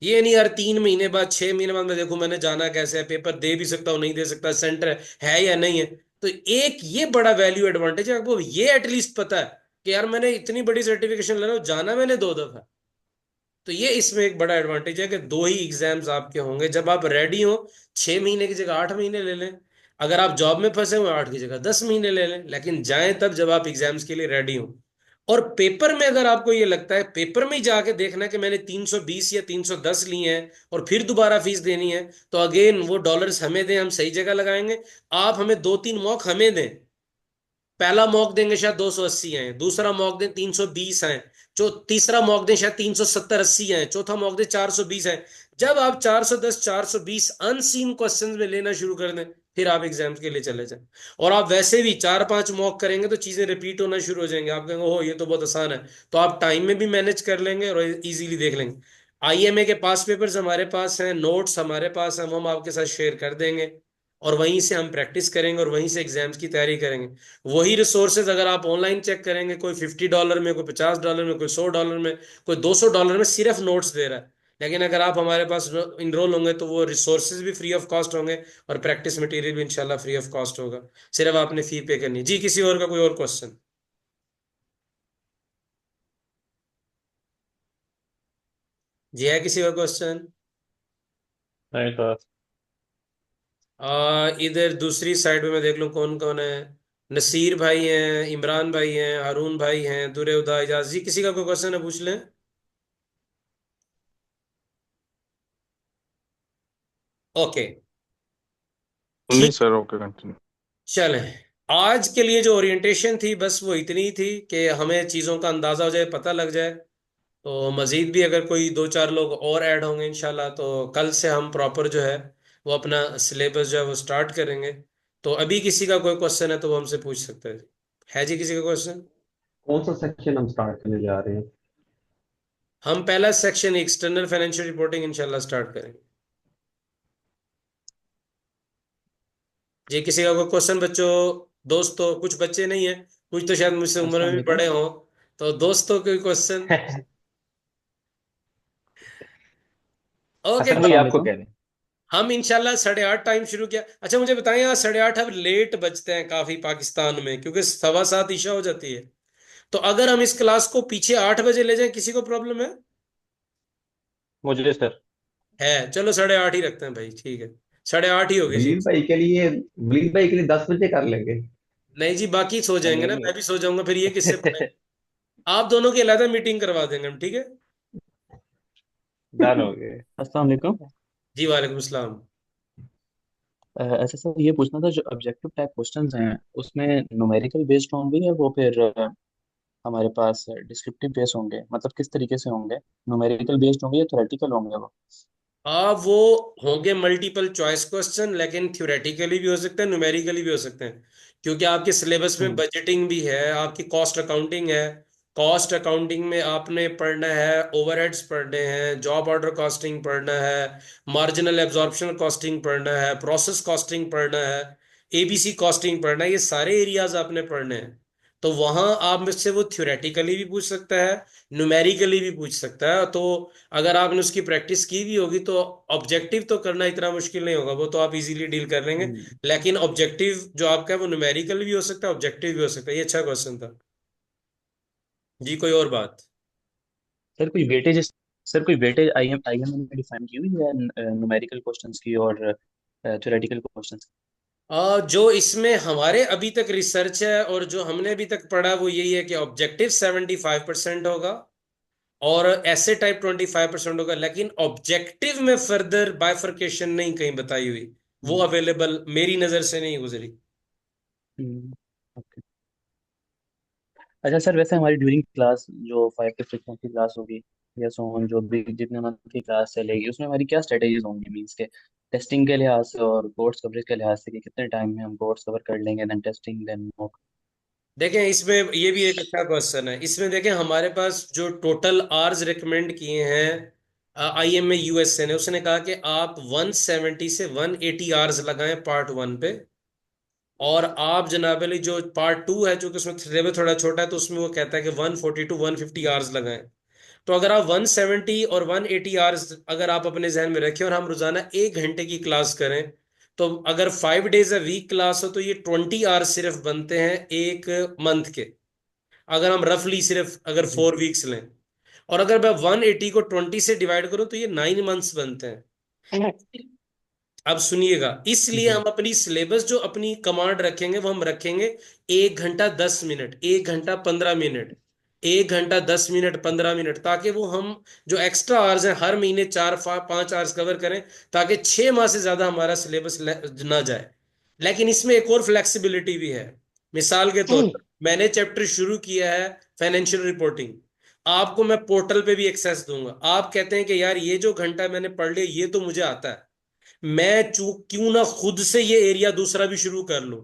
ये नहीं यार 3 महीने बाद 6 महीने बाद मैं देखूं मैंने जाना कैसे है, पेपर दे भी सकता हूँ नहीं दे सकता, सेंटर है या नहीं है। तो एक ये बड़ा वैल्यू एडवांटेज है, आपको ये एटलीस्ट पता है कि यार मैंने इतनी बड़ी सर्टिफिकेशन लेना हो, जाना मैंने 2 दफा। तो ये इसमें एक बड़ा एडवांटेज है कि 2 ही एग्जाम्स आपके होंगे जब आप रेडी हो। 6 महीने की जगह 8 महीने ले लें, अगर आप जॉब में फंसे हुए 8 की जगह 10 महीने ले लें, लेकिन जाएं तब जब आप एग्जाम्स के लिए रेडी हो। और पेपर में अगर आपको ये लगता है पेपर में ही जाके देखना है कि मैंने 320 या 310 लिए हैं और फिर दोबारा फीस देनी है, तो अगेन वो डॉलर्स हमें दें, हम सही जगह लगाएंगे। आप हमें 2-3 मॉक हमें दें, पहला मॉक देंगे शायद 280 आए, दूसरा मॉक दें 320 आए, जो तीसरा मॉक दें शायद 370-80 आए, चौथा मॉक दें 420 आए। जब आप 410 420 अनसीन क्वेश्चंस में लेना शुरू कर दें, फिर आप एग्जाम्स के लिए चले जाएं। और आप वैसे भी 4-5 मॉक करेंगे तो चीजें रिपीट होना शुरू हो जाएंगे, आप कहेंगे ओह ये तो बहुत आसान है। तो आप टाइम में भी मैनेज कर लेंगे और इजीली देख लेंगे। IMA के पास पेपर्स हमारे पास हैं, नोट्स हमारे पास हैं, वो हम आपके साथ शेयर कर देंगे। और वहीं से हम प्रैक्टिस करेंगे और वहीं से एग्जाम्स की तैयारी करेंगे। वही रिसोर्सेज अगर आप ऑनलाइन चेक करेंगे, कोई $50 में, कोई $50 में, कोई $100 में, कोई $200 में सिर्फ नोट्स दे रहा है। लेकिन अगर आप हमारे पास इनरोल होंगे तो वो रिसोर्सेज भी फ्री ऑफ कॉस्ट होंगे और प्रैक्टिस मटेरियल भी इंशाल्लाह फ्री ऑफ कॉस्ट होगा। सिर्फ आपने फी पे करनी है। जी किसी और का कोई और क्वेश्चन? जी है किसी और क्वेश्चन? नहीं सर। इधर दूसरी साइड में मैं देख लूं कौन कौन है। नसीर भाई हैं, इमरान भाई हैं, हारून भाई हैं, दुरे उदा इजाज। जी किसी का कोई क्वेश्चन है पूछ लें। ओके नहीं ठीक। Sir, okay continue. चलें, आज के लिए जो ओरिएंटेशन थी बस वो इतनी ही थी कि हमें चीज़ों का अंदाज़ा हो जाए, पता लग जाए। तो मज़ीद भी अगर कोई 2-4 लोग और ऐड होंगे इंशाल्लाह तो कल से हम प्रॉपर जो है वो अपना सिलेबस जो है वो स्टार्ट करेंगे। तो अभी किसी का कोई क्वेश्चन है तो वो हमसे पूछ सकते हैं। है जी किसी का क्वेश्चन? कौन सा सेक्शन हम स्टार्ट करने जा रहे हैं? हम पहला सेक्शन एक्सटर्नल फाइनेंशियल रिपोर्टिंग इंशाल्लाह स्टार्ट करेंगे। जी किसी का कोई क्वेश्चन बच्चों? दोस्तों, कुछ बच्चे नहीं है, कुछ तो शायद मुझसे उम्र अस्सलाम में भी वालेकुम। बड़े हों। तो दोस्तों कोई क्वेश्चन? ओके। हसन तो भाई आपको कह रहे हैं। हम इंशाल्लाह 8:30 टाइम शुरू किया। अच्छा मुझे बताएं, यहाँ 8:30 अब लेट बजते हैं काफी पाकिस्तान में, क्योंकि 7:15 ईशा हो जाती है। तो अगर हम इस क्लास को पीछे 8 बजे ले जाएं, किसी को प्रॉब्लम मुझे सर। है? चलो 8:30 ही रखते हैं भाई, ठीक है। 8:30 ही होगी जी। बलीद भाई के लिए 10 बजे कर लेंगे। नहीं जी, बाकी सो जाएंगे नहीं ना, नहीं। मैं भी सो जाऊंगा, फिर ये किससे पढ़ाएंगे? आप दोनों की अलग मीटिंग करवा देंगे हम, ठीक है। डन हो गए। अस्सलाम वालेकुम। जी वालेकुम सलाम। ऐसे सर ये पूछना था, जो ऑब्जेक्टिव टाइप क्वेश्चंस हैं उसमें न्यूमेरिकल बेस्ड होंगे या वो फिर हमारे पास डिस्क्रिप्टिव बेस्ड होंगे, मतलब किस तरीके से होंगे? न्यूमेरिकल बेस्ड होंगे या थ्योरेटिकल होंगे वो? वो होंगे मल्टीपल चॉइस क्वेश्चन, लेकिन थ्योरेटिकली भी हो सकते हैं, न्यूमेरिकली भी हो सकते हैं। क्योंकि आपके सिलेबस में हम्म। बजटिंग भी है, आपकी कॉस्ट अकाउंटिंग है। कॉस्ट अकाउंटिंग में आपने पढ़ना है, ओवरहेड्स पढ़ने हैं, जॉब ऑर्डर कॉस्टिंग पढ़ना है, मार्जिनल एब्जॉर्प्शन कॉस्टिंग पढ़ना है, प्रोसेस कॉस्टिंग पढ़ना है, ABC कॉस्टिंग पढ़ना है। ये सारे एरियाज आपने पढ़ने हैं। तो वहां आप मुझसे वो थ्योरेटिकली भी पूछ सकता है, न्यूमेरिकली भी पूछ सकता है। तो अगर आपने उसकी प्रैक्टिस की भी होगी तो ऑब्जेक्टिव तो करना इतना मुश्किल नहीं होगा, वो तो आप इजीली डील कर लेंगे। हम्म, लेकिन ऑब्जेक्टिव जो आपका है वो न्यूमेरिकल भी हो सकता है, ऑब्जेक्टिव भी हो सकता है। ये अच्छा क्वेश्चन था जी। कोई और बात? सर कोई वेटेज सर कोई वेटेज आईएम में डिफाइन की हुई है न्यूमेरिकल क्वेश्चंस की और थ्योरेटिकल क्वेश्चंस जो इसमें हमारे अभी तक रिसर्च है और जो हमने अभी तक पढ़ा वो यही है कि ऑब्जेक्टिव 75% होगा और ऐसे टाइप 25% होगा, लेकिन ऑब्जेक्टिव में फर्दर बाइफरकेशन नहीं कहीं बताई हुई, वो की? अवेलेबल मेरी नजर से नहीं गुजरी। ओके। अच्छा सर, वैसे हमारी ड्यूरिंग क्लास जो 5 to 6 की क्लास होगी या सो ऑन, जो भी जितने मंथ की क्लास चलेगी, उसमें हमारी क्या स्ट्रेटेजीज होंगी? मीन्स के टेस्टिंग के लिहाज से और कोर्स कवरेज के लिहाज से कि कितने टाइम में हम कोर्स कवर कर लेंगे, देन टेस्टिंग, देन मॉक। देखें इसमें ये भी एक अच्छा क्वेश्चन है। इसमें देखें हमारे पास जो टोटल आवर्स रिकमेंड किए हैं आईएमए यूएसए ने, उसने कहा कि आप 170 से 180 आवर्स लगाएं पार्ट वन पे। और आप जनाब अली जो पार्ट टू है, चूंकि उसमें सिलेबस थोड़ा छोटा है, तो उसमें वो कहता है कि 140 टू 150 आवर्स लगाएं। तो अगर आप 170 और 180 आवर्स अगर आप अपने जहन में रखें और हम रोजाना 1 घंटे की क्लास करें, तो अगर 5 डेज अ वीक क्लास हो तो ये 20 आवर्स सिर्फ बनते हैं एक मंथ के। अगर हम रफली सिर्फ अगर जी। 4 वीक्स लें, और अगर मैं 180 को 20 से डिवाइड करूं तो ये 9 मंथ्स बनते हैं। अब सुनिएगा, इसलिए जी। हम अपनी सिलेबस जो अपनी कमांड रखेंगे वो हम रखेंगे 1 घंटा 10 मिनट, 1 घंटा 15 मिनट, 1 घंटा 10 मिनट 15 मिनट, ताकि वो हम जो एक्स्ट्रा आवर्स हैं हर महीने 4 5 आवर्स कवर करें, ताकि 6 माह से ज्यादा हमारा सिलेबस ना जाए। लेकिन इसमें एक और फ्लेक्सिबिलिटी भी है। मिसाल के तौर पर मैंने चैप्टर शुरू किया है फाइनेंशियल रिपोर्टिंग, आपको मैं पोर्टल पे भी एक्सेस दूंगा। आप कहते हैं कि यार ये जो घंटा मैंने पढ़ लिया ये तो मुझे आता है, मैं क्यों ना खुद से ये एरिया दूसरा भी शुरू कर लूं।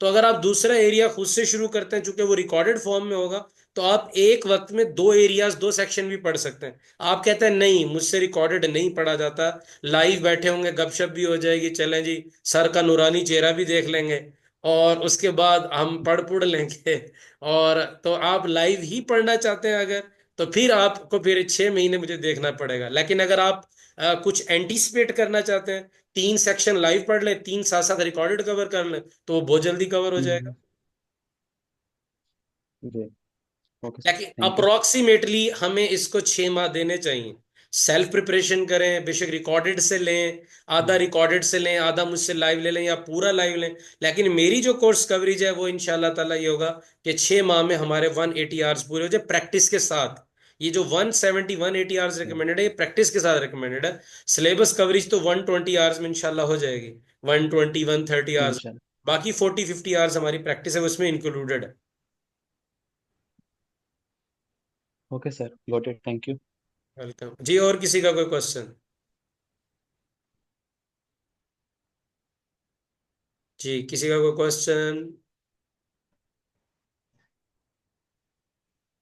तो अगर आप दूसरा एरिया खुद से शुरू करते हैं, चूंकि वो रिकॉर्डेड फॉर्म में होगा, तो आप एक वक्त में दो एरियाज दो सेक्शन भी पढ़ सकते हैं। आप कहते हैं नहीं मुझसे रिकॉर्डेड नहीं पढ़ा जाता, लाइव बैठे होंगे गपशप भी हो जाएगी, चलें जी सर का नूरानी चेहरा भी देख लेंगे और उसके बाद हम पढ़ लेंगे। और तो आप लाइव ही पढ़ना चाहते हैं अगर, तो फिर आपको फिर 6 महीने मुझे देखना पड़ेगा। लेकिन अगर आप कुछ एंटीसिपेट करना चाहते हैं, 3 सेक्शन लाइव पढ़ लें, 3 साथ साथ रिकॉर्डेड कवर कर लें, तो वो बहुत जल्दी कवर हो जाएगा। हम्म, जी। ओके सर, लेकिन थैंक यू। अप्रोक्सीमेटली हमें इसको 6 माह देने चाहिए। सेल्फ प्रिपरेशन करें, बेशक रिकॉर्डेड से लें, आधा रिकॉर्डेड से लें, आधा मुझसे लाइव ले लें या पूरा लाइव लें। लेकिन मेरी जो कोर्स कवरेज है वो इंशाल्लाह ताला ये होगा कि 6 माह में हमारे 180 आवर्स पूरे हो जाए प्रैक्टिस के साथ। ये जो 170 180 आवर्स रिकमेंडेड है ये प्रैक्टिस के साथ रिकमेंडेड है। सिलेबस कवरेज तो 120 आवर्स में इंशाल्लाह हो जाएगी, 120 130 आवर्स। इंशाल्लाह। बाकी 40 50 आवर्स हमारी प्रैक्टिस है, उसमें इंक्लूडेड है। Okay sir, got it, thank you. Welcome जी। और किसी का कोई क्वेश्चन? जी किसी का कोई क्वेश्चन?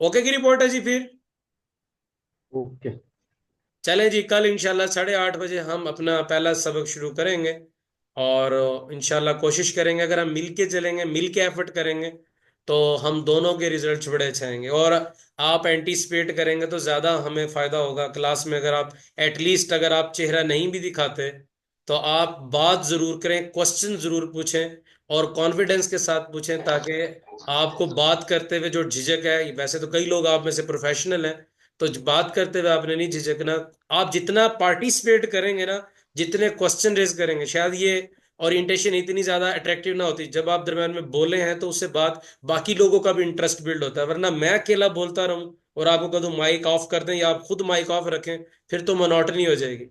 ओके की रिपोर्ट है जी फिर। ओके। चलें जी, कल इंशाल्लाह 8:30 बजे हम अपना पहला सबक शुरू करेंगे। और इंशाल्लाह कोशिश करेंगे अगर हम मिल के चलेंगे, मिल के एफर्ट करेंगे, तो हम दोनों के रिजल्ट्स बड़े अच्छे आएंगे। और आप एंटीसिपेट करेंगे तो ज़्यादा हमें फ़ायदा होगा क्लास में। अगर आप एटलीस्ट अगर आप चेहरा नहीं भी दिखाते तो आप बात ज़रूर करें, क्वेश्चन ज़रूर पूछें और कॉन्फिडेंस के साथ पूछें, ताकि आपको बात करते हुए जो झिझक है, वैसे तो कई लोग आप में से प्रोफेशनल हैं, तो बात करते हुए आपने नहीं झिझकना। आप जितना पार्टिसिपेट करेंगे ना, जितने क्वेश्चन रेज करेंगे, शायद ये ओरिएंटेशन इतनी ज्यादा अट्रैक्टिव ना होती, जब आप दरम्यान में बोले हैं तो उससे बात बाकी लोगों का भी इंटरेस्ट बिल्ड होता है। वरना मैं अकेला बोलता रहूं और आपको कह दूं माइक ऑफ कर दें या आप खुद माइक ऑफ रखें, फिर तो मोनोटनी हो जाएगी।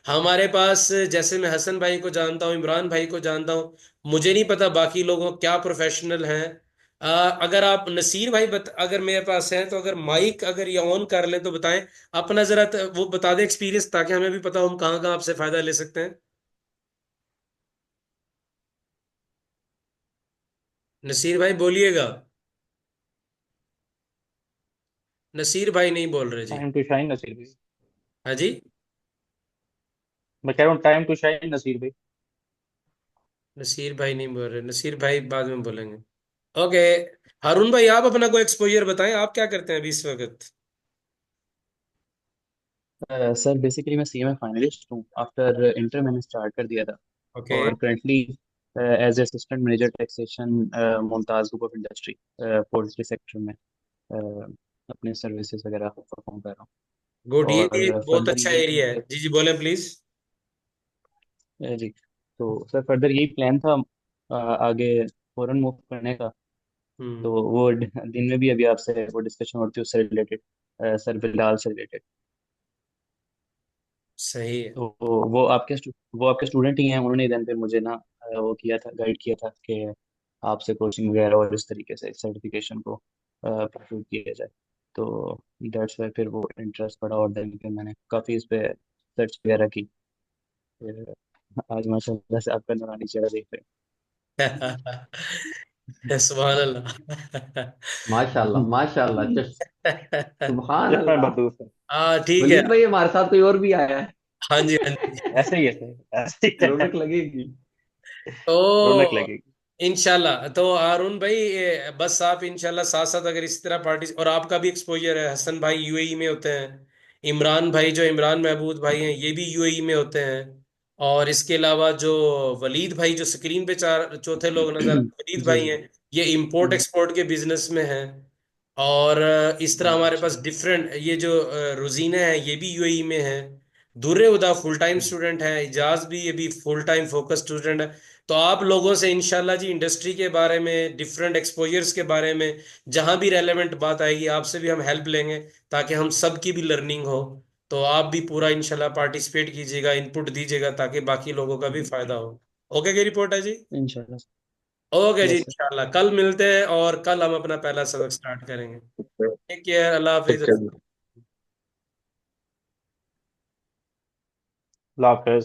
हमारे पास जैसे मैं हसन भाई को जानता हूँ, इमरान भाई को जानता हूँ, मुझे नहीं पता बाकी लोगों क्या प्रोफेशनल हैं। अगर आप नसीर भाई अगर मेरे पास हैं तो अगर माइक अगर ये ऑन कर लें तो बताएं अपना जरा वो बता दें एक्सपीरियंस, ताकि हमें भी पता हो हम कहाँ कहाँ आपसे फायदा ले सकते हैं। नसीर भाई बोलिएगा। नसीर भाई नहीं बोल रहे जी। टाइम टू शाइन नसीर भाई। हाँ जी। मैं कह रहा हूँ टाइम टू शाइन नसीर भाई। नसीर भाई नहीं बोल रहे, नसीर भाई बाद में बोलेंगे। ओके। हारून भाई आप अपना कोई एक्सपोजर बताएं, आप क्या करते हैं अभी इस वक्त? सर बेसिकली मैं सीए में फाइनलिस्ट हूँ। आफ्टर इंटर मैंने स्टार्ट कर दिया था ओके। और currently as assistant manager taxation Mumtaz group of industry poultry sector में अपने सर्विसेज वगैरह परफॉर्म कर रहा गुड, हूँ। ये और बहुत फर्दर अच्छा यही एरिया है। जी जी बोलें प्लीज। जी, तो सर फर्दर यही प्लान था आगे फॉरेन मूव करने का। तो हम्म। वो दिन में भी अभी आपसे वो डिस्कशन होती है उससे रिलेटेड, सर बिलाल से रिलेटेड। सही है। तो वो आपके स्टूडेंट ही हैं, उन्होंने दिन पे मुझे ना वो किया था, गाइड किया था कि आपसे कोचिंग वगैरह और इस तरीके से सर्टिफिकेशन को परस्यू किया जाए। तो दैट्स वाई फिर वो इंटरेस्ट पड़ा और दिन पे मैंने काफ़ी इस पे सर्च वगैरह की। फिर आज माशाल्लाह से आपका नूरानी चेहरा देख रहे सुभान अल्लाह। माशाल्लाह माशाल्लाह, सुभान जश्न अल्लाह। बदूस है। हाँ ठीक है। वलीद भाई हमारे साथ कोई और भी आया है, हाँ जी हाँ जी। ऐसे ही है सर, ऐसे ही है। रौनक लगेगी। रौनक तो लगेगी। इंशाल्लाह, तो अरुण भाई बस आप इंशाल्लाह साथ साथ अगर इस तरह पार्टी, और आपका भी एक्सपोजर है, हसन भाई यूएई में होते हैं, इमरान भाई जो इमरान महबूद भाई हैं ये भी यूएई में होते हैं, और इसके अलावा जो वलीद भाई जो स्क्रीन पे चार चौथे लोग नजर हैं। वलीद जी भाई जी। हैं, ये इंपोर्ट हम्म, एक्सपोर्ट के बिजनेस में हैं। और इस तरह हमारे पास माशाल्लाह। डिफरेंट ये जो रोजीना है ये भी यूएई में है, दुर्रे उदा फुल टाइम हम्म, स्टूडेंट है, इजाज भी ये भी फुल टाइम फोकस स्टूडेंट है। तो आप लोगों से इंशाल्लाह जी इंडस्ट्री के बारे में, डिफरेंट एक्सपोजर्स के बारे में, जहां भी रेलेवेंट बात आएगी आपसे भी हम हेल्प लेंगे, ताकि हम सब की भी लर्निंग हो। तो आप भी पूरा इंशाल्लाह पार्टिसिपेट कीजिएगा, इनपुट दीजिएगा, ताकि बाकी लोगों का भी फायदा हो। ओके की रिपोर्ट है जी। इंशाल्लाह। ओके जी, यस सर। इंशाल्लाह कल मिलते हैं और कल हम अपना पहला सबक स्टार्ट करेंगे। टेक केयर, अल्लाह हाफिज। ओके। अल्लाह हाफ़िज़।